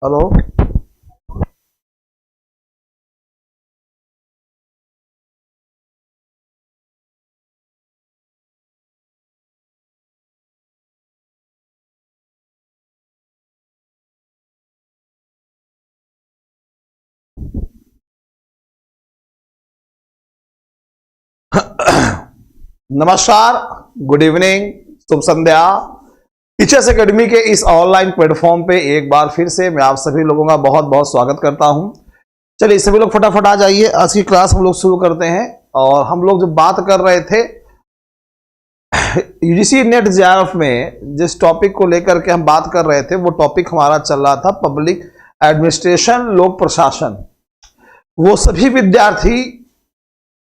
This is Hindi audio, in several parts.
हेलो। नमस्कार, गुड इवनिंग, शुभ संध्या। टीचर्स एकेडमी के इस ऑनलाइन प्लेटफॉर्म पे एक बार फिर से मैं आप सभी लोगों का बहुत बहुत स्वागत करता हूं। चलिए सभी लोग फटाफट आ जाइए, आज की क्लास हम लोग शुरू करते हैं। और हम लोग जब बात कर रहे थे यूजीसी नेट जेआरएफ में जिस टॉपिक को लेकर के हम बात कर रहे थे, वो टॉपिक हमारा चल रहा था पब्लिक एडमिनिस्ट्रेशन, लोक प्रशासन। वो सभी विद्यार्थी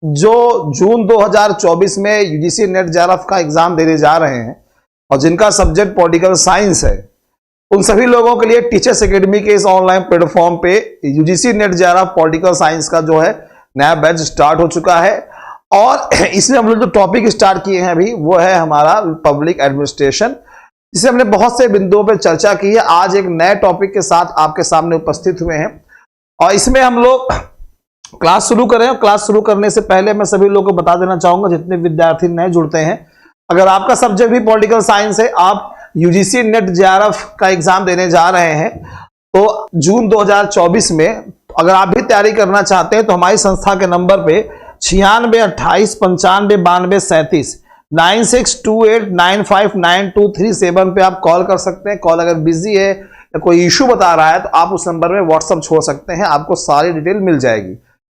जो जून 2024 में यूजीसी नेट जेआरएफ का एग्जाम देने जा रहे हैं और जिनका सब्जेक्ट पॉलिटिकल साइंस है, उन सभी लोगों के लिए टीचर्स एकेडमी के इस ऑनलाइन प्लेटफॉर्म पे UGC net JRF political science का जो है नया बैच स्टार्ट हो चुका है। और इसमें हम लोग जो टॉपिक स्टार्ट किए हैं अभी, वो है हमारा पब्लिक एडमिनिस्ट्रेशन, जिसे हमने बहुत से बिंदुओं पर चर्चा की है। आज एक नए टॉपिक के साथ आपके सामने उपस्थित हुए हैं और इसमें हम लोग क्लास शुरू करें। और क्लास शुरू करने से पहले मैं सभी लोगों को बता देना चाहूंगा, जितने विद्यार्थी नए जुड़ते हैं, अगर आपका सब्जेक्ट भी पॉलिटिकल साइंस है, आप यूजीसी नेट जेआरएफ का एग्जाम देने जा रहे हैं, तो जून 2024 में अगर आप भी तैयारी करना चाहते हैं तो हमारी संस्था के नंबर पे 96 28 95 92 37 9628959237 पे आप कॉल कर सकते हैं। कॉल अगर बिजी है या कोई इश्यू बता रहा है तो आप उस नंबर में व्हाट्सएप छोड़ सकते हैं, आपको सारी डिटेल मिल जाएगी।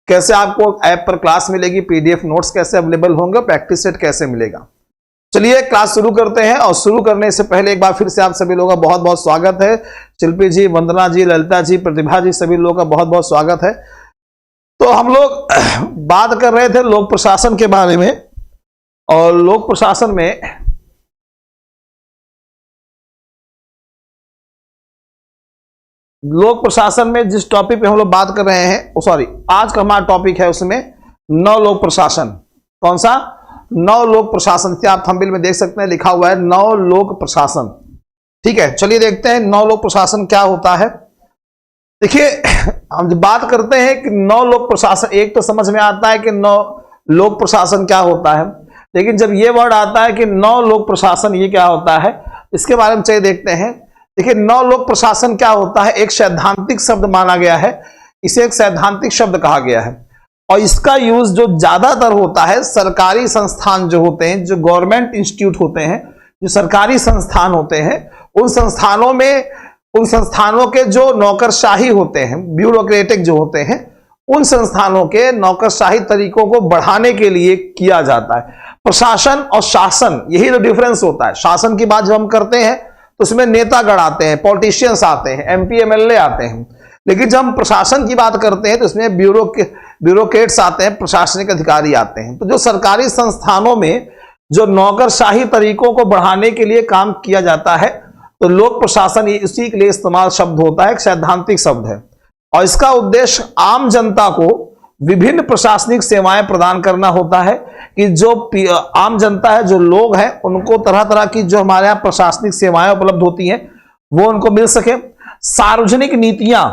कैसे आपको ऐप पर क्लास मिलेगी, पीडीएफ नोट्स कैसे अवेलेबल होंगे, प्रैक्टिस सेट कैसे मिलेगा। चलिए क्लास शुरू करते हैं। और शुरू करने से पहले एक बार फिर से आप सभी लोगों का बहुत बहुत स्वागत है। शिल्पी जी, वंदना जी, ललिता जी, प्रतिभा जी, सभी लोगों का बहुत बहुत स्वागत है। तो हम लोग बात कर रहे थे लोक प्रशासन के बारे में, और लोक प्रशासन में जिस टॉपिक पे हम लोग बात कर रहे हैं, सॉरी, आज का हमारा टॉपिक है उसमें नव लोक प्रशासन। कौन सा? नव लोक प्रशासन। क्या आप थंबनेल में देख सकते हैं, लिखा हुआ है नव लोक प्रशासन। ठीक है, चलिए देखते हैं नव लोक प्रशासन क्या होता है। देखिए, हम जब बात करते हैं कि नव लोक प्रशासन, एक तो समझ में आता है कि नव लोक प्रशासन क्या होता है, लेकिन जब ये वर्ड आता है कि नव लोक प्रशासन, ये क्या होता है, इसके बारे में चलिए देखते हैं। देखिए, नव लोक प्रशासन क्या होता है, एक सैद्धांतिक शब्द माना गया है, इसे एक सैद्धांतिक शब्द कहा गया है। और इसका यूज जो ज्यादातर होता है सरकारी संस्थान जो होते हैं, जो गवर्नमेंट इंस्टीट्यूट होते हैं, जो सरकारी संस्थान होते हैं, उन संस्थानों में, उन संस्थानों के जो नौकरशाही होते हैं, ब्यूरोक्रेटिक जो होते हैं, उन संस्थानों के नौकरशाही तरीकों को बढ़ाने के लिए किया जाता है। प्रशासन और शासन, यही तो डिफरेंस होता है। शासन की बात जब हम करते हैं तो उसमें नेतागण आते हैं, पॉलिटिशियंस आते हैं, एमपी एमएलए आते हैं, लेकिन जब हम प्रशासन की बात करते हैं तो इसमें ब्यूरोक्रेट्स आते हैं, प्रशासनिक अधिकारी आते हैं। तो जो सरकारी संस्थानों में जो नौकरशाही तरीकों को बढ़ाने के लिए काम किया जाता है, तो लोक प्रशासन इसी के लिए इस्तेमाल शब्द होता है, एक सैद्धांतिक शब्द है। और इसका उद्देश्य आम जनता को विभिन्न प्रशासनिक सेवाएं प्रदान करना होता है, कि जो आम जनता है, जो लोग हैं, उनको तरह तरह की जो हमारे यहाँ प्रशासनिक सेवाएं उपलब्ध होती हैं वो उनको मिल सके। सार्वजनिक नीतियां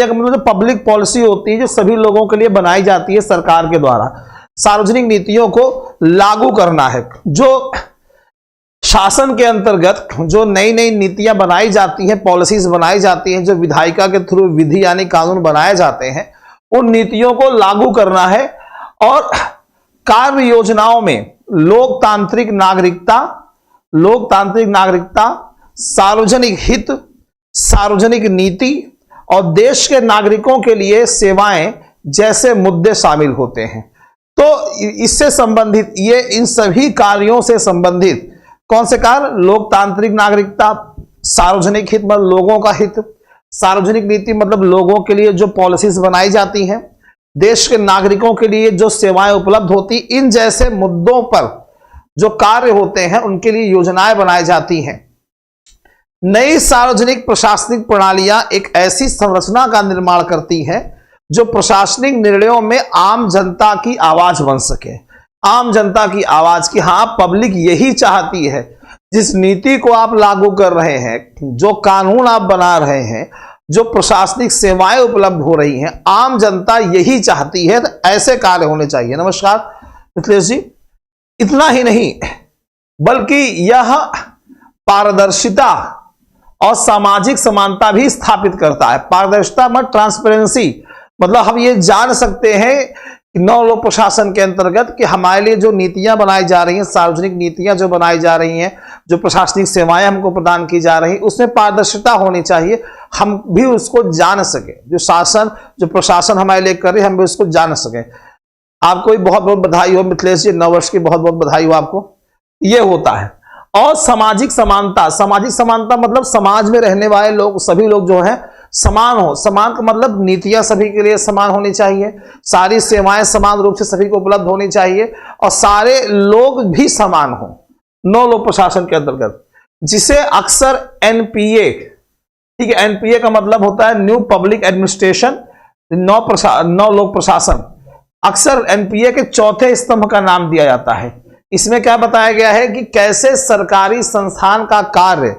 का मतलब जो पब्लिक पॉलिसी होती है, जो सभी लोगों के लिए बनाई जाती है सरकार के द्वारा, सार्वजनिक नीतियों को लागू करना है। जो शासन के अंतर्गत जो नई नई नीतियां बनाई जाती हैं, पॉलिसीज बनाई जाती हैं, जो विधायिका के थ्रू विधि यानी कानून बनाए जाते हैं, उन नीतियों को लागू करना है। और कार्य योजनाओं में लोकतांत्रिक नागरिकता, सार्वजनिक हित, सार्वजनिक नीति और देश के नागरिकों के लिए सेवाएं जैसे मुद्दे शामिल होते हैं। तो इससे संबंधित, ये इन सभी कार्यों से संबंधित कौन से कार्य? लोकतांत्रिक नागरिकता, सार्वजनिक हित मतलब लोगों का हित, सार्वजनिक नीति मतलब लोगों के लिए जो पॉलिसीज बनाई जाती हैं, देश के नागरिकों के लिए जो सेवाएं उपलब्ध होती, इन जैसे मुद्दों पर जो कार्य होते हैं उनके लिए योजनाएं बनाई जाती हैं। नई सार्वजनिक प्रशासनिक प्रणालियां एक ऐसी संरचना का निर्माण करती हैं जो प्रशासनिक निर्णयों में आम जनता की आवाज बन सके। आम जनता की आवाज, की हाँ, पब्लिक यही चाहती है, जिस नीति को आप लागू कर रहे हैं, जो कानून आप बना रहे हैं, जो प्रशासनिक सेवाएं उपलब्ध हो रही हैं, आम जनता यही चाहती है, तो ऐसे कार्य होने चाहिए। नमस्कार मिथिलेश जी। इतना ही नहीं बल्कि यह पारदर्शिता और सामाजिक समानता भी स्थापित करता है। पारदर्शिता मतलब ट्रांसपेरेंसी, मतलब हम ये जान सकते हैं कि 9 लोक प्रशासन के अंतर्गत कि हमारे लिए जो नीतियां बनाई जा रही हैं, सार्वजनिक नीतियां जो बनाई जा रही हैं, जो प्रशासनिक सेवाएं हमको प्रदान की जा रही, उसमें पारदर्शिता होनी चाहिए, हम भी उसको जान सके। जो शासन, जो प्रशासन हमारे लिए करे, हम भी उसको जान सके। आपको भी बहुत बहुत बधाई हो मिथिलेश जी, 9 वर्ष की बहुत बहुत बधाई हो आपको। ये होता है। और सामाजिक समानता, सामाजिक समानता मतलब समाज में रहने वाले लोग, सभी लोग जो हैं समान हो। समान का मतलब नीतियां सभी के लिए समान होनी चाहिए, सारी सेवाएं समान रूप से सभी को उपलब्ध होनी चाहिए, और सारे लोग भी समान हो 9 लोक प्रशासन के अंतर्गत, जिसे अक्सर एनपीए, ठीक है, एनपीए का मतलब होता है न्यू पब्लिक एडमिनिस्ट्रेशन, 9 लोक प्रशासन, अक्सर एनपीए के चौथे स्तंभ का नाम दिया जाता है। इसमें क्या बताया गया है कि कैसे सरकारी संस्थान का कार्य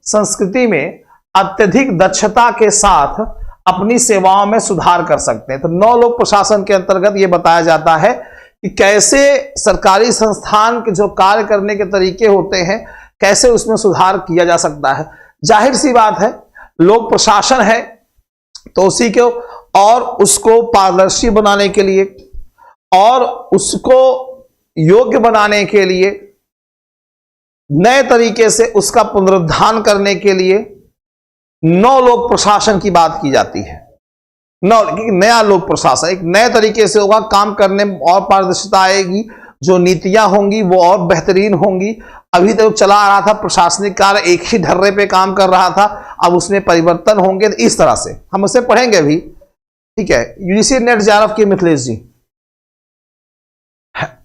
संस्कृति में अत्यधिक दक्षता के साथ अपनी सेवाओं में सुधार कर सकते हैं। तो 9 लोक प्रशासन के अंतर्गत यह बताया जाता है कि कैसे सरकारी संस्थान के जो कार्य करने के तरीके होते हैं, कैसे उसमें सुधार किया जा सकता है। जाहिर सी बात है, लोक प्रशासन है तो उसी को और उसको पारदर्शी बनाने के लिए और उसको योग्य बनाने के लिए, नए तरीके से उसका पुनरुद्धार करने के लिए 9 लोक प्रशासन की बात की जाती है। नया लोक प्रशासन एक नए तरीके से होगा, काम करने में और पारदर्शिता आएगी, जो नीतियां होंगी वो और बेहतरीन होंगी। अभी तक चला आ रहा था प्रशासनिक कार्य एक ही ढर्रे पे काम कर रहा था, अब उसमें परिवर्तन होंगे। तो इस तरह से हम उसे पढ़ेंगे भी, ठीक है। यूजीसी नेट जेआरएफ की मिथिलेश जी।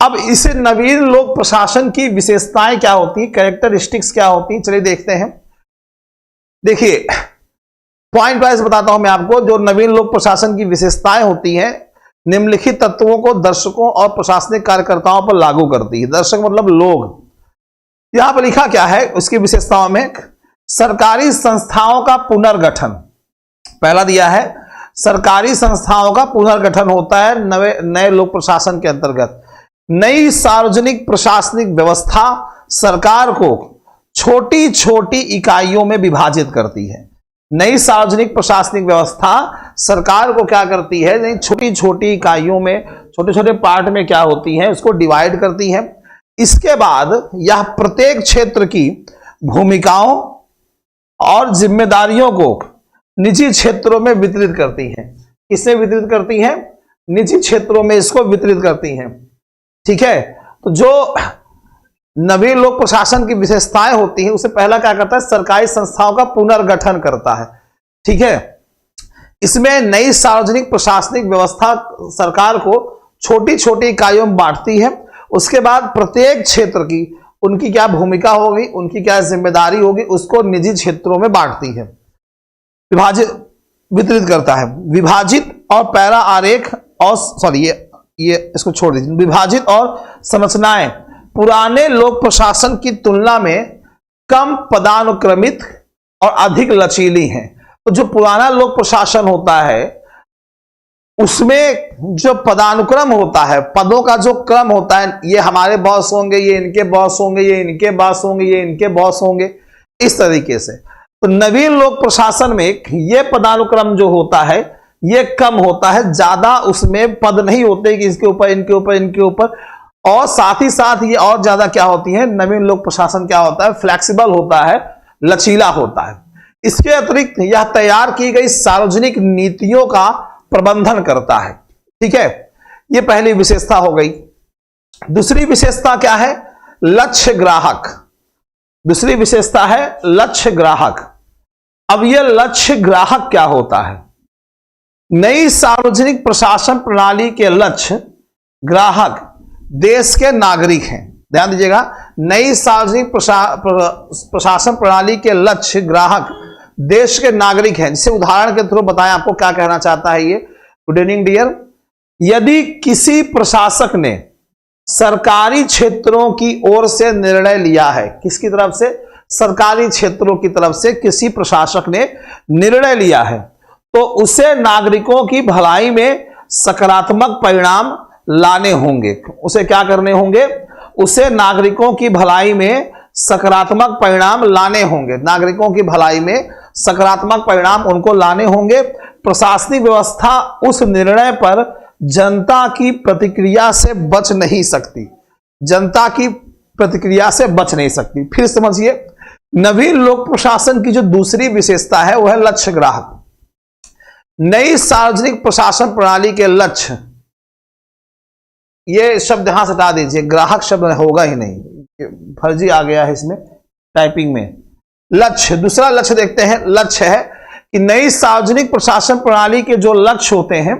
अब इसे नवीन लोक प्रशासन की विशेषताएं क्या होती है, कैरेक्टरिस्टिक्स क्या होती है, चलिए देखते हैं। देखिए पॉइंट वाइज बताता हूं मैं आपको। जो नवीन लोक प्रशासन की विशेषताएं होती हैं, निम्नलिखित तत्वों को दर्शकों और प्रशासनिक कार्यकर्ताओं पर लागू करती है। दर्शक मतलब लोग। यहां पर लिखा क्या है उसकी विशेषताओं में, सरकारी संस्थाओं का पुनर्गठन। पहला दिया है सरकारी संस्थाओं का पुनर्गठन होता है नए लोक प्रशासन के अंतर्गत। नई सार्वजनिक प्रशासनिक व्यवस्था सरकार को छोटी छोटी इकाइयों में विभाजित करती है। नई सार्वजनिक प्रशासनिक व्यवस्था सरकार को क्या करती है, नई छोटी छोटी इकाइयों में, छोटे छोटे पार्ट में क्या होती है, उसको डिवाइड करती है। इसके बाद यह प्रत्येक क्षेत्र की भूमिकाओं और जिम्मेदारियों को निजी क्षेत्रों में वितरित करती है। किसमें वितरित करती है? निजी क्षेत्रों में इसको वितरित करती हैं, ठीक है। तो जो नवीन लोक प्रशासन की विशेषताएं होती हैं, उसे पहला क्या करता है, सरकारी संस्थाओं का पुनर्गठन करता है, ठीक है। इसमें नई सार्वजनिक प्रशासनिक व्यवस्था सरकार को छोटी छोटी इकाइयों में बांटती है। उसके बाद प्रत्येक क्षेत्र की उनकी क्या भूमिका होगी, उनकी क्या जिम्मेदारी होगी, उसको निजी क्षेत्रों में बांटती है, वितरित करता है। विभाजित और पैरा आरेख और सॉरी ये इसको छोड़ दीजिए। विभाजित और संरचनाएं पुराने लोक प्रशासन की तुलना में कम पदानुक्रमित और अधिक लचीली हैं। तो जो पुराना लोक प्रशासन होता है उसमें जो पदानुक्रम होता है, पदों का जो क्रम होता है, ये हमारे बॉस होंगे, ये इनके बॉस होंगे, ये इनके बॉस होंगे, ये इनके बॉस होंगे, इस तरीके से। तो नवीन लोक प्रशासन में ये पदानुक्रम जो होता है ये कम होता है, ज्यादा उसमें पद नहीं होते कि इसके ऊपर इनके ऊपर इनके ऊपर। और साथ ही साथ ये और ज्यादा क्या होती है, नवीन लोक प्रशासन क्या होता है, फ्लेक्सिबल होता है, लचीला होता है। इसके अतिरिक्त यह तैयार की गई सार्वजनिक नीतियों का प्रबंधन करता है, ठीक है। यह पहली विशेषता हो गई। दूसरी विशेषता क्या है, लक्ष्य ग्राहक। दूसरी विशेषता है लक्ष्य ग्राहक। अब यह लक्ष्य ग्राहक क्या होता है, नई सार्वजनिक प्रशासन प्रणाली के लक्ष्य ग्राहक देश के नागरिक हैं। ध्यान दीजिएगा, नई सार्वजनिक प्रशासन प्रणाली के लक्ष्य ग्राहक देश के नागरिक हैं। जिसे उदाहरण के थ्रू बताएं आपको क्या कहना चाहता है ये। Good evening dear. यदि किसी प्रशासक ने सरकारी क्षेत्रों की ओर से निर्णय लिया है। किसकी तरफ से? सरकारी क्षेत्रों की तरफ से किसी प्रशासक ने निर्णय लिया है तो उसे नागरिकों की भलाई में सकारात्मक परिणाम लाने होंगे। उसे क्या करने होंगे? उसे नागरिकों की भलाई में सकारात्मक परिणाम लाने होंगे। नागरिकों की भलाई में सकारात्मक परिणाम उनको लाने होंगे। प्रशासनिक व्यवस्था उस निर्णय पर जनता की प्रतिक्रिया से बच नहीं सकती। जनता की प्रतिक्रिया से बच नहीं सकती। फिर समझिए, नवीन लोक प्रशासन की जो दूसरी विशेषता है वह है लक्ष्य ग्राहक। नई सार्वजनिक प्रशासन प्रणाली के लक्ष्य, ये शब्द यहां से हटा दीजिए, ग्राहक शब्द होगा ही नहीं, फर्जी आ गया है इसमें टाइपिंग में। लक्ष्य, दूसरा लक्ष्य देखते हैं। लक्ष्य है कि नई सार्वजनिक प्रशासन प्रणाली के जो लक्ष्य होते हैं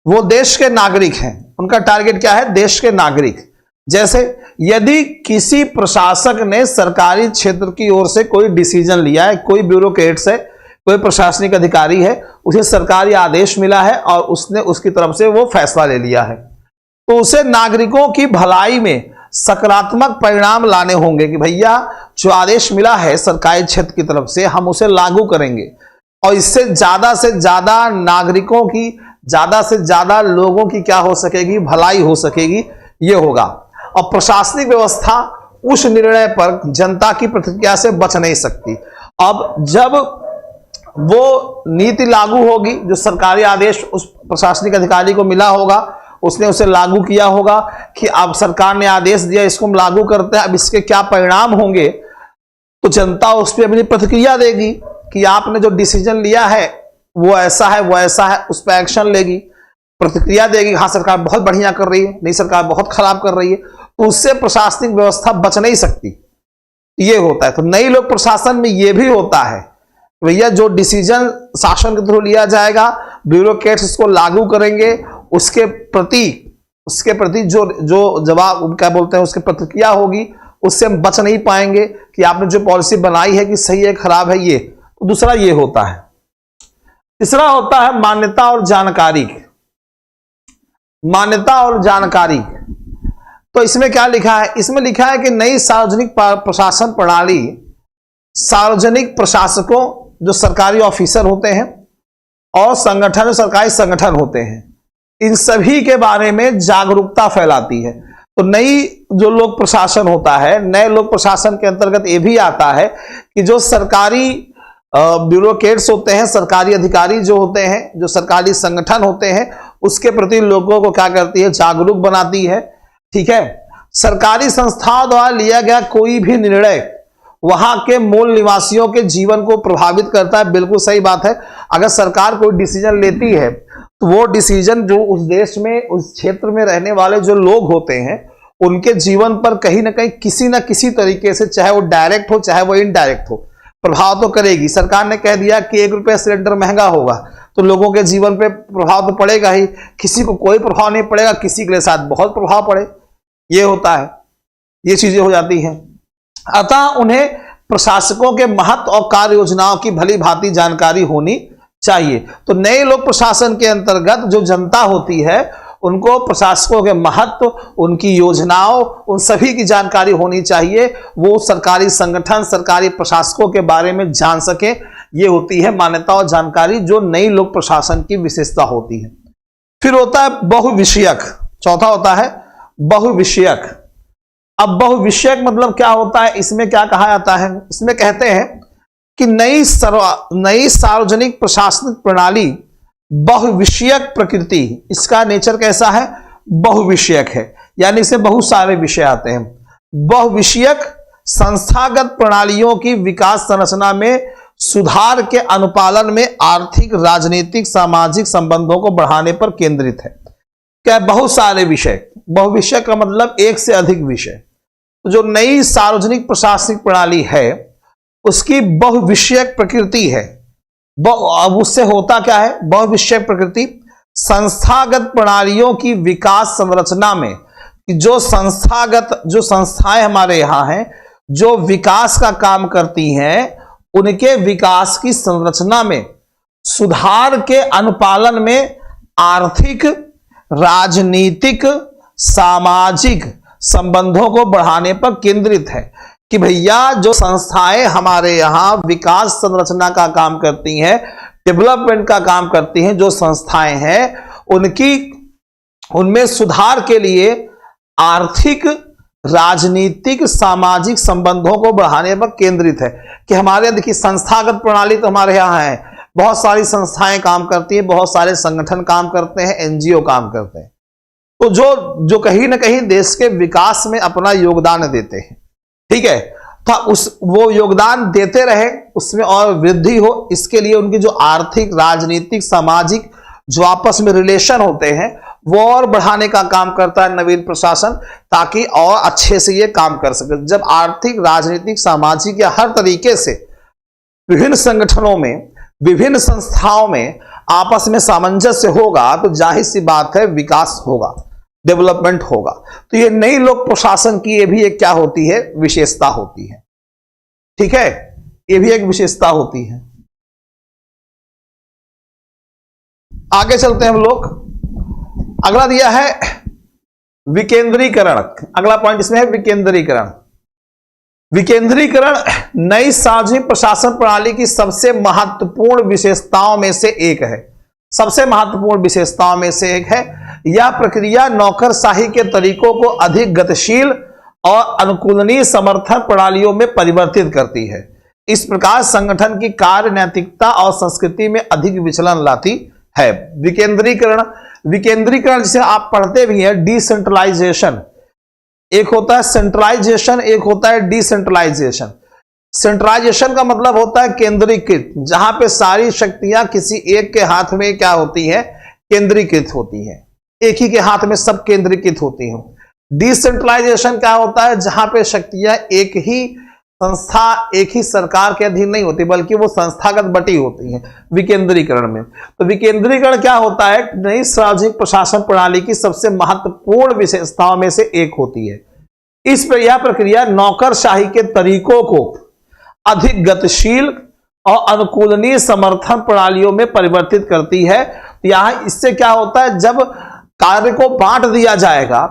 वो देश के नागरिक हैं। उनका टारगेट क्या है? देश के नागरिक। जैसे यदि किसी प्रशासक ने सरकारी क्षेत्र की ओर से कोई डिसीजन लिया है, कोई ब्यूरोक्रेट से, कोई प्रशासनिक अधिकारी है, उसे सरकारी आदेश मिला है और उसने उसकी तरफ से वो फैसला ले लिया है, तो उसे नागरिकों की भलाई में सकारात्मक परिणाम लाने होंगे कि भैया जो आदेश मिला है सरकारी क्षेत्र की तरफ से हम उसे लागू करेंगे और इससे ज्यादा नागरिकों की, ज्यादा से ज्यादा लोगों की क्या हो सकेगी? भलाई हो सकेगी, ये होगा। और प्रशासनिक व्यवस्था उस निर्णय पर जनता की प्रतिक्रिया से बच नहीं सकती। अब जब वो नीति लागू होगी, जो सरकारी आदेश उस प्रशासनिक अधिकारी को मिला होगा, उसने उसे लागू किया होगा कि अब सरकार ने आदेश दिया, इसको हम लागू करते हैं, अब इसके क्या परिणाम होंगे, तो जनता उस पर अपनी प्रतिक्रिया देगी कि आपने जो डिसीजन लिया है वो ऐसा है, वो ऐसा है, उस पर एक्शन लेगी, प्रतिक्रिया देगी, हाँ सरकार बहुत बढ़िया कर रही है, नहीं सरकार बहुत खराब कर रही है, तो उससे प्रशासनिक व्यवस्था बच नहीं सकती। ये होता है। तो नई लोक प्रशासन में ये भी होता है, भैया जो डिसीजन शासन के थ्रू लिया जाएगा, ब्यूरोक्रेट्स इसको लागू करेंगे, उसके प्रति जो जवाब क्या बोलते हैं, उसकी प्रतिक्रिया होगी, उससे हम बच नहीं पाएंगे कि आपने जो पॉलिसी बनाई है कि सही है खराब है। ये तो दूसरा ये होता है। तीसरा होता है मान्यता और जानकारी। मान्यता और जानकारी, तो इसमें क्या लिखा है? इसमें लिखा है कि नई सार्वजनिक प्रशासन प्रणाली सार्वजनिक प्रशासकों, जो सरकारी ऑफिसर होते हैं, और संगठन, जो सरकारी संगठन होते हैं, इन सभी के बारे में जागरूकता फैलाती है। तो नई जो लोक प्रशासन होता है, नए लोक प्रशासन के अंतर्गत ये भी आता है कि जो सरकारी ब्यूरोक्रेट्स होते हैं, सरकारी अधिकारी जो होते हैं, जो सरकारी संगठन होते हैं, उसके प्रति लोगों को क्या करती है? जागरूक बनाती है। ठीक है। सरकारी संस्थाओं द्वारा लिया गया कोई भी निर्णय वहां के मूल निवासियों के जीवन को प्रभावित करता है। बिल्कुल सही बात है। अगर सरकार कोई डिसीजन लेती है तो वो डिसीजन जो उस देश में, उस क्षेत्र में रहने वाले जो लोग होते हैं, उनके जीवन पर कहीं ना कहीं किसी ना किसी तरीके से, चाहे वो डायरेक्ट हो चाहे वो इनडायरेक्ट हो, प्रभाव तो करेगी। सरकार ने कह दिया कि 1 रुपया सिलेंडर महंगा होगा, तो लोगों के जीवन पे प्रभाव तो पड़ेगा ही। किसी को कोई प्रभाव नहीं पड़ेगा, किसी के साथ बहुत प्रभाव पड़े, ये होता है, ये चीजें हो जाती हैं। अतः उन्हें प्रशासकों के महत्व और कार्य योजनाओं की भली भांति जानकारी होनी चाहिए। तो नए लोक प्रशासन के अंतर्गत जो जनता होती है, उनको प्रशासकों के महत्व, उनकी योजनाओं, उन सभी की जानकारी होनी चाहिए। वो सरकारी संगठन, सरकारी प्रशासकों के बारे में जान सके। ये होती है मान्यता और जानकारी, जो नई लोक प्रशासन की विशेषता होती है। फिर होता है बहुविषयक। चौथा होता है बहुविषयक। अब बहुविषयक मतलब क्या होता है? इसमें क्या कहा जाता है? इसमें कहते हैं कि नई सार्वजनिक प्रशासनिक प्रणाली बहुविषयक प्रकृति, इसका नेचर कैसा है? बहुविषयक है, यानी इसमें बहुत सारे विषय आते हैं। बहुविषयक संस्थागत प्रणालियों की विकास संरचना में सुधार के अनुपालन में आर्थिक, राजनीतिक, सामाजिक संबंधों को बढ़ाने पर केंद्रित है। क्या? बहुत सारे विषय। बहुविषयक का मतलब एक से अधिक विषय। तो जो नई सार्वजनिक प्रशासनिक प्रणाली है उसकी बहुविषयक प्रकृति है। अब उससे होता क्या है? बहुविषयक प्रकृति संस्थागत प्रणालियों की विकास संरचना में, जो संस्थाएं हमारे यहां हैं, जो विकास का काम करती हैं, उनके विकास की संरचना में सुधार के अनुपालन में आर्थिक, राजनीतिक, सामाजिक संबंधों को बढ़ाने पर केंद्रित है कि भैया जो संस्थाएं हमारे यहाँ विकास संरचना का काम करती हैं, डेवलपमेंट का काम करती हैं, जो संस्थाएं हैं उनमें सुधार के लिए आर्थिक, राजनीतिक, सामाजिक संबंधों को बढ़ाने पर केंद्रित है। कि हमारे देखिए संस्थागत प्रणाली तो हमारे यहाँ है, बहुत सारी संस्थाएं काम करती हैं, बहुत सारे संगठन काम करते हैं, एनजीओ काम करते हैं, तो जो कहीं ना कहीं देश के विकास में अपना योगदान देते हैं, ठीक है, तो वो योगदान देते रहे, उसमें और वृद्धि हो, इसके लिए उनकी जो आर्थिक, राजनीतिक, सामाजिक जो आपस में रिलेशन होते हैं वो और बढ़ाने का काम करता है नवीन प्रशासन, ताकि और अच्छे से ये काम कर सके। जब आर्थिक, राजनीतिक, सामाजिक या हर तरीके से विभिन्न संगठनों में, विभिन्न संस्थाओं में आपस में सामंजस्य होगा तो जाहिर सी बात है विकास होगा, डेवलपमेंट होगा। तो ये नई लोक प्रशासन की ये भी एक क्या होती है, विशेषता होती है, ठीक है, ये भी एक विशेषता होती है। आगे चलते हैं हम लोग। अगला दिया है विकेंद्रीकरण। अगला पॉइंट इसमें है विकेंद्रीकरण। विकेंद्रीकरण नई सार्वजनिक प्रशासन प्रणाली की सबसे महत्वपूर्ण विशेषताओं में से एक है। सबसे महत्वपूर्ण विशेषताओं में से एक है। यह प्रक्रिया नौकरशाही के तरीकों को अधिक गतिशील और अनुकूलनीय समर्थन प्रणालियों में परिवर्तित करती है। इस प्रकार संगठन की कार्य नैतिकता और संस्कृति में अधिक विचलन लाती है। विकेंद्रीकरण जिसे आप पढ़ते भी हैं, डिसेंट्रलाइजेशन। एक होता है सेंट्रलाइजेशन, एक होता है डिसेंट्रलाइजेशन। सेंट्रलाइजेशन का मतलब होता है केंद्रीकृत, जहां पे सारी शक्तियां किसी एक के हाथ में क्या होती है, केंद्रीकृत होती है, एक ही के हाथ में सब केंद्रीकृत होती हैं। डिसेंट्रलाइजेशन क्या होता है, जहां पे शक्तियां एक ही संस्था, एक ही सरकार के अधीन नहीं होती, बल्कि वो संस्थागत बटी होती हैं विकेंद्रीकरण में। तो विकेंद्रीकरण क्या होता है, नई सार्वजनिक प्रशासन प्रणाली की सबसे महत्वपूर्ण विशेषताओं में से एक होती है। यह प्रक्रिया नौकरशाही के तरीकों को अधिक गतिशील और अनुकूलनीय समर्थन प्रणालियों में परिवर्तित करती है। यहां इससे क्या होता है, जब कार्य को बांट दिया जाएगा,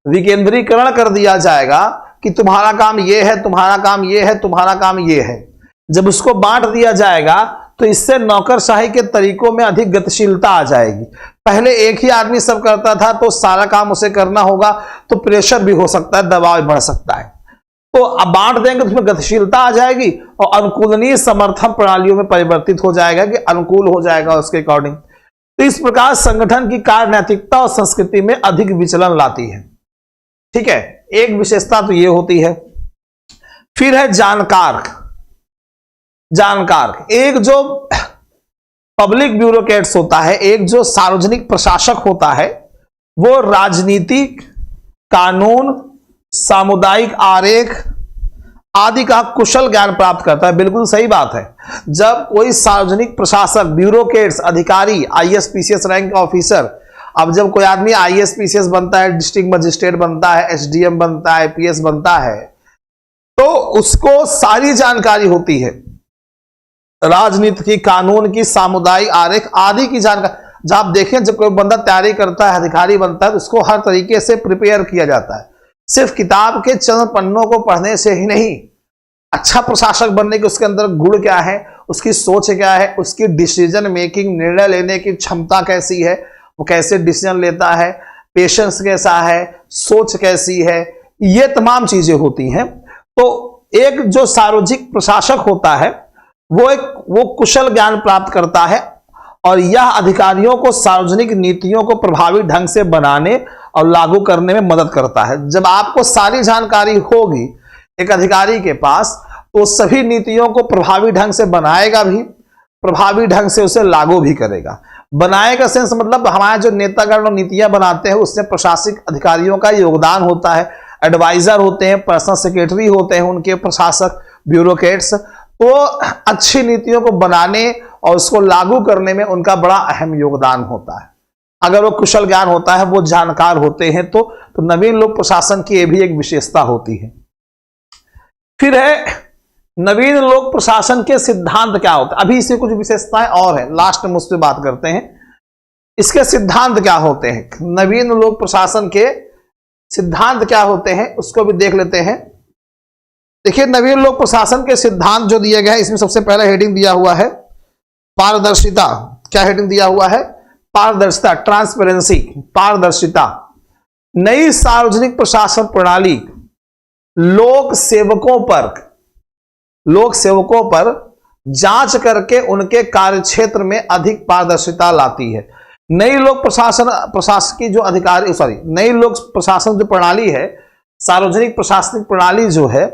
विकेंद्रीकरण कर दिया जाएगा कि तुम्हारा काम ये है, तुम्हारा काम ये है, तुम्हारा काम ये है, जब उसको बांट दिया जाएगा तो इससे नौकरशाही के तरीकों में अधिक गतिशीलता आ जाएगी। पहले एक ही आदमी सब करता था तो सारा काम उसे करना होगा, तो प्रेशर भी हो सकता है, दबाव भी बढ़ सकता है। तो अब बांट देंगे तो उसमें गतिशीलता आ जाएगी और अनुकूलनीय समर्थन प्रणालियों में परिवर्तित हो जाएगा, कि अनुकूल हो जाएगा उसके अकॉर्डिंग। तो इस प्रकार संगठन की कार्य नैतिकता और संस्कृति में अधिक विचलन लाती है, ठीक है, एक विशेषता तो ये होती है। फिर है जानकार। एक जो पब्लिक ब्यूरोक्रेट्स होता है, एक जो सार्वजनिक प्रशासक होता है, वो राजनीतिक, कानून, सामुदायिक आरेख आदि का कुशल ज्ञान प्राप्त करता है। बिल्कुल सही बात है। जब कोई सार्वजनिक प्रशासक, ब्यूरोक्रेट्स, अधिकारी, आईएएस पीसीएस रैंक का ऑफिसर, अब जब कोई आदमी आईएएस पीसीएस बनता है, डिस्ट्रिक्ट मजिस्ट्रेट बनता है, एसडीएम बनता है, पीएस बनता है, तो उसको सारी जानकारी होती है, राजनीति की, कानून की, सामुदायिक आरेख आदि की जानकारी। जब आप देखें, जब कोई बंदा तैयारी करता है, अधिकारी बनता है, तो उसको हर तरीके से प्रिपेयर किया जाता है। सिर्फ किताब के चंद पन्नों को पढ़ने से ही नहीं, अच्छा प्रशासक बनने के उसके अंदर गुण क्या है, उसकी सोच क्या है, उसकी डिसीजन मेकिंग, निर्णय लेने की क्षमता कैसी है, वो कैसे डिसीजन लेता है, पेशेंस कैसा है, सोच कैसी है, ये तमाम चीजें होती हैं। तो एक जो सार्वजनिक प्रशासक होता है वो कुशल ज्ञान प्राप्त करता है और यह अधिकारियों को सार्वजनिक नीतियों को प्रभावी ढंग से बनाने और लागू करने में मदद करता है। जब आपको सारी जानकारी होगी एक अधिकारी के पास, तो सभी नीतियों को प्रभावी ढंग से बनाएगा भी, प्रभावी ढंग से उसे लागू भी करेगा। बनाएगा सेंस मतलब हमारे जो नेतागण नीतियां बनाते हैं उसमें प्रशासनिक अधिकारियों का योगदान होता है, एडवाइजर होते हैं, पर्सनल सेक्रेटरी होते हैं उनके प्रशासक, ब्यूरोक्रेट्स। तो अच्छी नीतियों को बनाने और उसको लागू करने में उनका बड़ा अहम योगदान होता है। अगर वो कुशल ज्ञान होता है, वो जानकार होते हैं, तो नवीन लोक प्रशासन की ये भी एक विशेषता होती है। फिर है नवीन लोक प्रशासन के सिद्धांत क्या होते हैं। अभी इससे कुछ विशेषताएं और है, लास्ट में उससे बात करते हैं। इसके सिद्धांत क्या होते हैं, नवीन लोक प्रशासन के सिद्धांत क्या होते हैं उसको भी देख लेते हैं। देखिए, नवीन लोक प्रशासन के सिद्धांत जो दिए गए हैं, इसमें सबसे पहला हेडिंग दिया हुआ है पारदर्शिता। क्या हेडिंग दिया हुआ है? पारदर्शिता, ट्रांसपेरेंसी, पारदर्शिता। नई सार्वजनिक प्रशासन प्रणाली लोक सेवकों पर जांच करके उनके कार्यक्षेत्र में अधिक पारदर्शिता लाती है। नई लोक प्रशासकीय जो अधिकारी नई लोक प्रशासन जो प्रणाली है, सार्वजनिक प्रशासनिक प्रणाली जो है,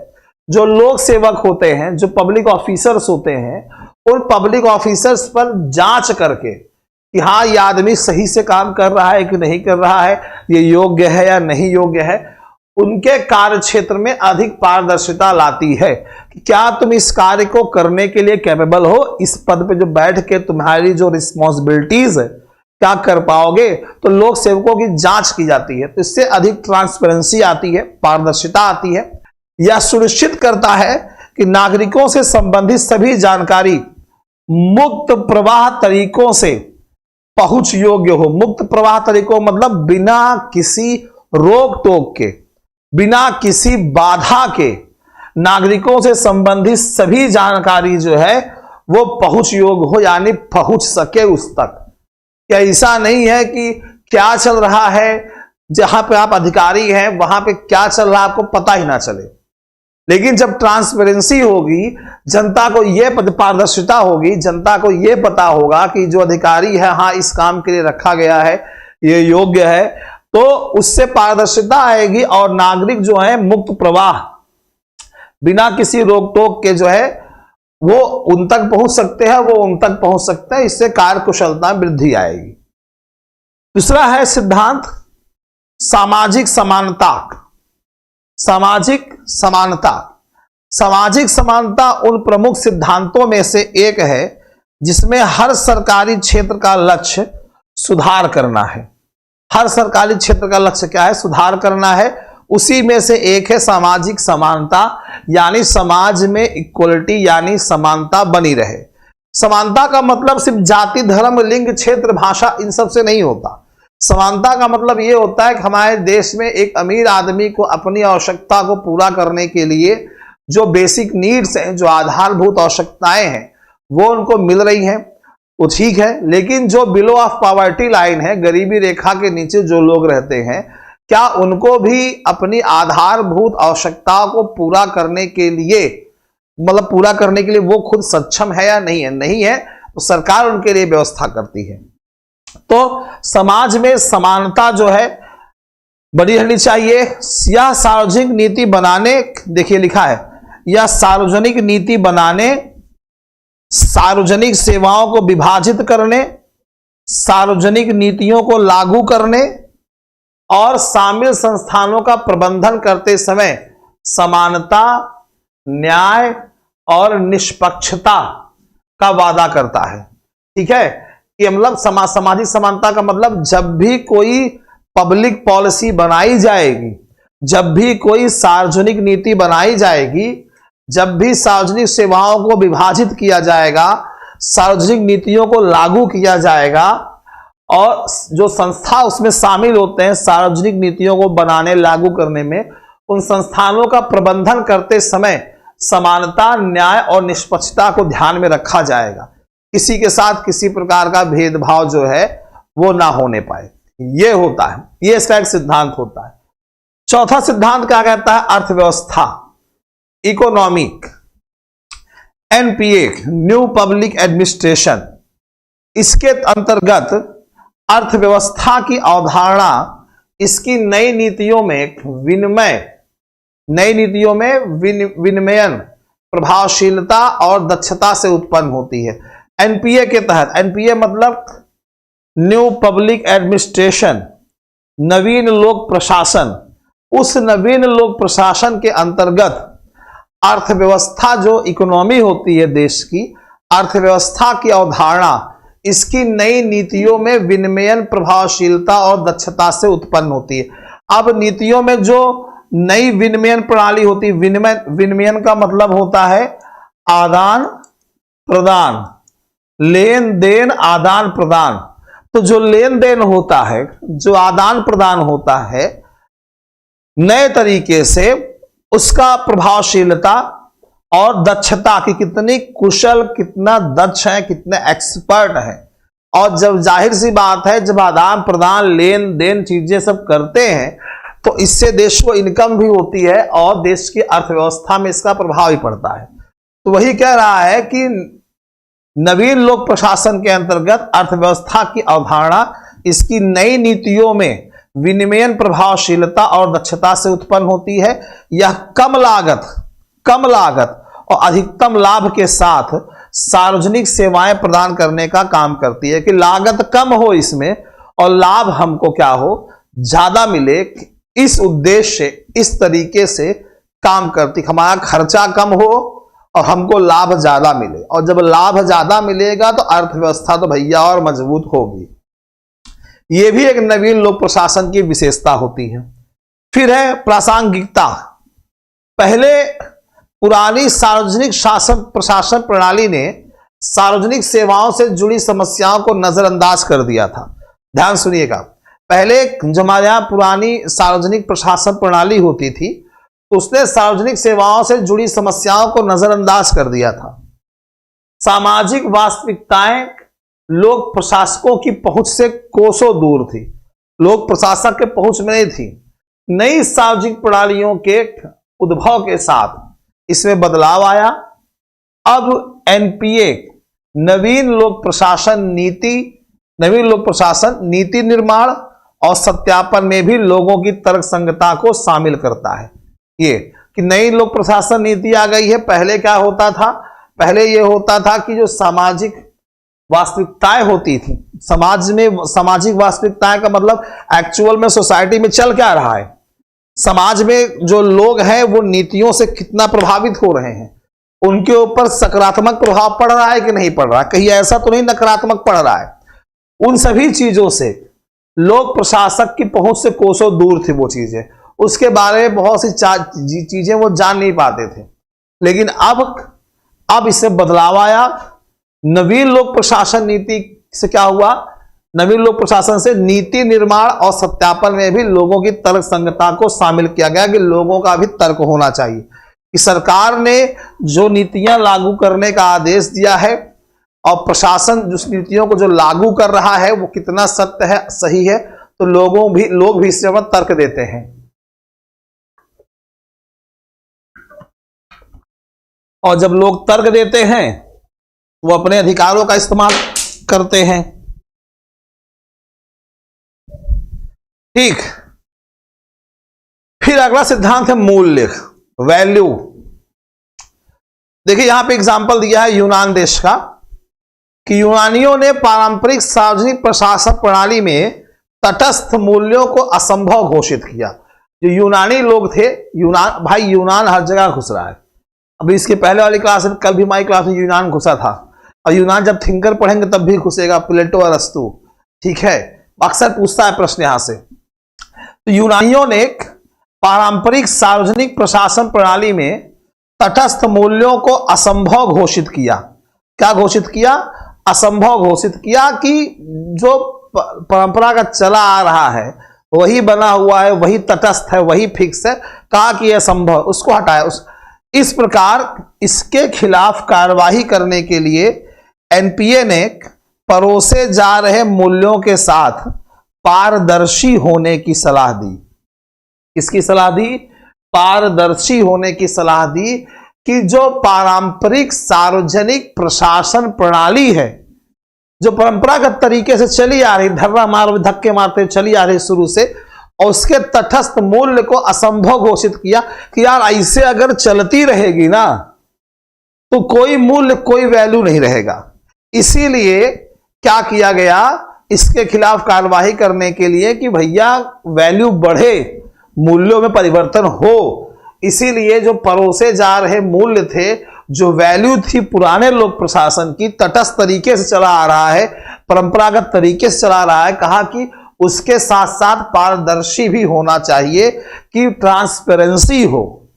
जो लोक सेवक होते हैं, जो पब्लिक ऑफिसर्स होते हैं, उन पब्लिक ऑफिसर्स पर जांच करके कि हाँ, ये आदमी सही से काम कर रहा है कि नहीं कर रहा है, ये योग्य है या नहीं योग्य है, उनके कार्य क्षेत्र में अधिक पारदर्शिता लाती है कि क्या तुम इस कार्य को करने के लिए कैपेबल हो, इस पद पे जो बैठ के तुम्हारी जो रिस्पॉन्सिबिलिटीज है क्या कर पाओगे। तो लोक सेवकों की जांच की जाती है, तो इससे अधिक ट्रांसपेरेंसी आती है, पारदर्शिता आती है। यह सुनिश्चित करता है कि नागरिकों से संबंधित सभी जानकारी मुक्त प्रवाह तरीकों से पहुंच योग्य हो। मुक्त प्रवाह तरीकों मतलब बिना किसी रोक टोक के, बिना किसी बाधा के नागरिकों से संबंधित सभी जानकारी जो है वो पहुंच योग्य हो, यानी पहुंच सके उस तक। क्या ऐसा नहीं है कि क्या चल रहा है, जहां पे आप अधिकारी हैं वहां पे क्या चल रहा है आपको पता ही ना चले। लेकिन जब ट्रांसपेरेंसी होगी, जनता को यह पारदर्शिता होगी, जनता को यह पता होगा कि जो अधिकारी है हाँ इस काम के लिए रखा गया है, ये योग्य है, तो उससे पारदर्शिता आएगी और नागरिक जो है मुक्त प्रवाह बिना किसी रोक टोक के जो है वो उन तक पहुंच सकते हैं, वो उन तक पहुंच सकते हैं। इससे कार्य कुशलता में वृद्धि आएगी। दूसरा है सिद्धांत सामाजिक समानता। सामाजिक समानता, सामाजिक समानता उन प्रमुख सिद्धांतों में से एक है जिसमें हर सरकारी क्षेत्र का लक्ष्य सुधार करना है। हर सरकारी क्षेत्र का लक्ष्य क्या है? सुधार करना है। उसी में से एक है सामाजिक समानता, यानी समाज में इक्वलिटी यानी समानता बनी रहे। समानता का मतलब सिर्फ जाति, धर्म, लिंग, क्षेत्र, भाषा इन सब से नहीं होता। समानता का मतलब यह होता है कि हमारे देश में एक अमीर आदमी को अपनी आवश्यकता को पूरा करने के लिए जो बेसिक नीड्स हैं, जो आधारभूत आवश्यकताएं हैं, वो उनको मिल रही हैं, वो ठीक है। लेकिन जो बिलो ऑफ पॉवर्टी लाइन है, गरीबी रेखा के नीचे जो लोग रहते हैं, क्या उनको भी अपनी आधारभूत आवश्यकताओं को पूरा करने के लिए, मतलब पूरा करने के लिए वो खुद सक्षम है या नहीं है? नहीं है, तो सरकार उनके लिए व्यवस्था करती है। तो समाज में समानता जो है बनी रहनी चाहिए। यह सार्वजनिक नीति बनाने, देखिए लिखा है, यह सार्वजनिक नीति बनाने, सार्वजनिक सेवाओं को विभाजित करने, सार्वजनिक नीतियों को लागू करने और शामिल संस्थानों का प्रबंधन करते समय समानता, न्याय और निष्पक्षता का वादा करता है। ठीक है, कि मतलब सामाजिक समानता का मतलब जब भी कोई पब्लिक पॉलिसी बनाई जाएगी, जब भी कोई सार्वजनिक नीति बनाई जाएगी, जब भी सार्वजनिक सेवाओं को विभाजित किया जाएगा, सार्वजनिक नीतियों को लागू किया जाएगा और जो संस्था उसमें शामिल होते हैं सार्वजनिक नीतियों को बनाने लागू करने में, उन संस्थानों का प्रबंधन करते समय समानता, न्याय और निष्पक्षता को ध्यान में रखा जाएगा। किसी के साथ किसी प्रकार का भेदभाव जो है वो ना होने पाए, ये होता है, ये इसका एक सिद्धांत होता है। चौथा सिद्धांत क्या कहता है? अर्थव्यवस्था, economic. NPA, new public administration, इसके अंतर्गत अर्थव्यवस्था की अवधारणा इसकी नई नीतियों में विनियमन, प्रभावशीलता और दक्षता से उत्पन्न होती है। एनपीए के तहत, एनपीए मतलब न्यू पब्लिक एडमिनिस्ट्रेशन, नवीन लोक प्रशासन, उस नवीन लोक प्रशासन के अंतर्गत अर्थव्यवस्था जो इकोनॉमी होती है देश की, अर्थव्यवस्था की अवधारणा इसकी नई नीतियों में विनियमन, प्रभावशीलता और दक्षता से उत्पन्न होती है। अब नीतियों में जो नई विनिमयन प्रणाली होती है, विनिमयन का मतलब होता है आदान प्रदान, लेन देन, आदान प्रदान। तो जो लेन देन होता है, जो आदान प्रदान होता है, नए तरीके से उसका प्रभावशीलता और दक्षता की कितनी कुशल, कितना दक्ष है, कितने एक्सपर्ट है। और जब जाहिर सी बात है, जब आदान प्रदान, लेन देन चीजें सब करते हैं तो इससे देश को इनकम भी होती है और देश की अर्थव्यवस्था में इसका प्रभाव भी पड़ता है। तो वही कह रहा है कि नवीन लोक प्रशासन के अंतर्गत अर्थव्यवस्था की अवधारणा इसकी नई नीतियों में विनिमयन, प्रभावशीलता और दक्षता से उत्पन्न होती है। यह कम लागत और अधिकतम लाभ के साथ सार्वजनिक सेवाएं प्रदान करने का काम करती है कि लागत कम हो इसमें और लाभ हमको क्या हो, ज्यादा मिले। इस उद्देश्य से इस तरीके से काम करती, हमारा खर्चा कम हो और हमको लाभ ज्यादा मिले। और जब लाभ ज्यादा मिलेगा तो अर्थव्यवस्था तो भैया और मजबूत होगी। यह भी एक नवीन लोक प्रशासन की विशेषता होती है। फिर है प्रासंगिकता। पहले पुरानी सार्वजनिक शासन प्रशासन प्रणाली ने सार्वजनिक सेवाओं से जुड़ी समस्याओं को नजरअंदाज कर दिया था। ध्यान सुनिएगा, पहले जो हमारे यहां पुरानी सार्वजनिक प्रशासन प्रणाली होती थी तो उसने सार्वजनिक सेवाओं से जुड़ी समस्याओं को नजरअंदाज कर दिया था। सामाजिक वास्तविकताएं लोक प्रशासकों की पहुंच से कोसों दूर थी, लोक प्रशासक के पहुंच में नहीं थी। नई सार्वजनिक प्रणालियों के उद्भव के साथ इसमें बदलाव आया। अब एनपीए नवीन लोक प्रशासन नीति निर्माण और सत्यापन में भी लोगों की तर्कसंगता को शामिल करता है। ये कि नई लोक प्रशासन नीति आ गई है। पहले क्या होता था, पहले यह होता था कि जो सामाजिक वास्तविकताएं होती थी, समाज में सामाजिक वास्तविकताएं का मतलब एक्चुअल में सोसाइटी में चल क्या रहा है, समाज में जो लोग हैं वो नीतियों से कितना प्रभावित हो रहे हैं, उनके ऊपर सकारात्मक प्रभाव पड़ रहा है कि नहीं पड़ रहा, कहीं ऐसा तो नहीं नकारात्मक पड़ रहा है। उन सभी चीजों से लोक प्रशासक की पहुंच से कोसों दूर थी वो चीजें, उसके बारे में बहुत सी चीजें वो जान नहीं पाते थे। लेकिन अब इससे बदलाव आया। नवीन लोक प्रशासन नीति से क्या हुआ, नवीन लोक प्रशासन से नीति निर्माण और सत्यापन में भी लोगों की तर्क संगता को शामिल किया गया कि लोगों का भी तर्क होना चाहिए कि सरकार ने जो नीतियां लागू करने का आदेश दिया है और प्रशासन जिस नीतियों को जो लागू कर रहा है वो कितना सत्य है, सही है, तो लोग भी इससे तर्क देते हैं। और जब लोग तर्क देते हैं वो अपने अधिकारों का इस्तेमाल करते हैं। ठीक, फिर अगला सिद्धांत है मूल्य, वैल्यू। देखिए यहां पे एग्जांपल दिया है यूनान देश का कि यूनानियों ने पारंपरिक सार्वजनिक प्रशासन प्रणाली में तटस्थ मूल्यों को असंभव घोषित किया। जो यूनानी लोग थे, यूनान हर जगह घुस रहा है। अभी इसके पहले वाली क्लास में, कल भी हमारी क्लास में यूनान घुसा था, और यूनान जब थिंकर पढ़ेंगे तब भी घुसेगा, प्लेटो और अरस्तु। ठीक है, अक्सर पूछता है प्रश्न यहां से। तो यूनानियों ने पारंपरिक सार्वजनिक प्रशासन प्रणाली में तटस्थ मूल्यों को असंभव घोषित किया। क्या घोषित किया? असंभव घोषित किया कि जो परंपरा का चला आ रहा है वही बना हुआ है, वही तटस्थ है, वही फिक्स है, कहा कि यह संभव, उसको हटाया। इस प्रकार इसके खिलाफ कार्रवाई करने के लिए एनपीए ने परोसे जा रहे मूल्यों के साथ पारदर्शी होने की सलाह दी। किसकी सलाह दी? पारदर्शी होने की सलाह दी कि जो पारंपरिक सार्वजनिक प्रशासन प्रणाली है, जो परंपरागत तरीके से चली आ रही, धक्के मारते चली आ रही शुरू से, और उसके तटस्थ मूल्य को असंभव घोषित किया कि यार ऐसे अगर चलती रहेगी ना तो कोई मूल्य, कोई वैल्यू नहीं रहेगा। इसीलिए क्या किया गया, इसके खिलाफ कार्रवाई करने के लिए कि भैया वैल्यू बढ़े, मूल्यों में परिवर्तन हो। इसीलिए जो परोसे जा रहे मूल्य थे, जो वैल्यू थी पुराने लोक प्रशासन की, तटस्थ तरीके से चला आ रहा है, परंपरागत तरीके से चला आ रहा है, कहा कि उसके साथ साथ पारदर्शी भी होना चाहिए, कि ट्रांसपेरेंसी हो,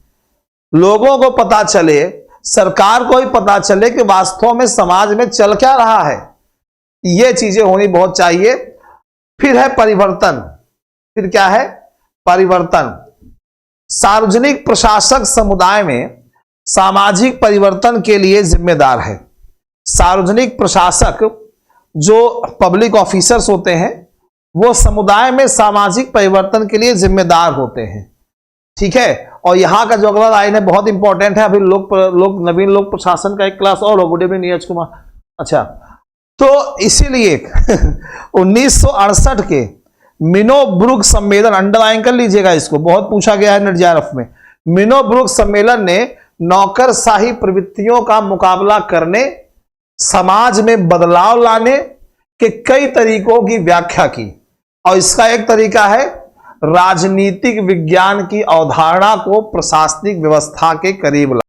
लोगों को पता चले, सरकार को भी पता चले कि वास्तव में समाज में चल क्या रहा है। ये चीजें होनी बहुत चाहिए। फिर है परिवर्तन। फिर क्या है? परिवर्तन। सार्वजनिक प्रशासक समुदाय में सामाजिक परिवर्तन के लिए जिम्मेदार है। सार्वजनिक प्रशासक जो पब्लिक ऑफिसर्स होते हैं वो समुदाय में सामाजिक परिवर्तन के लिए जिम्मेदार होते हैं। ठीक है, और यहां का जो अगला लाइन है बहुत इंपॉर्टेंट है। अभी नवीन लोक प्रशासन का एक क्लास और हो। Good evening Neeraj Kumar. अच्छा, तो इसीलिए 1968 के मिनोब्रुक सम्मेलन, अंडरलाइन कर लीजिएगा इसको, बहुत पूछा गया है नेट जेआरएफ में। मिनोब्रुक सम्मेलन ने नौकरशाही प्रवृत्तियों का मुकाबला करने, समाज में बदलाव लाने के कई तरीकों की व्याख्या की। और इसका एक तरीका है राजनीतिक विज्ञान की अवधारणा को प्रशासनिक व्यवस्था के करीब लाना।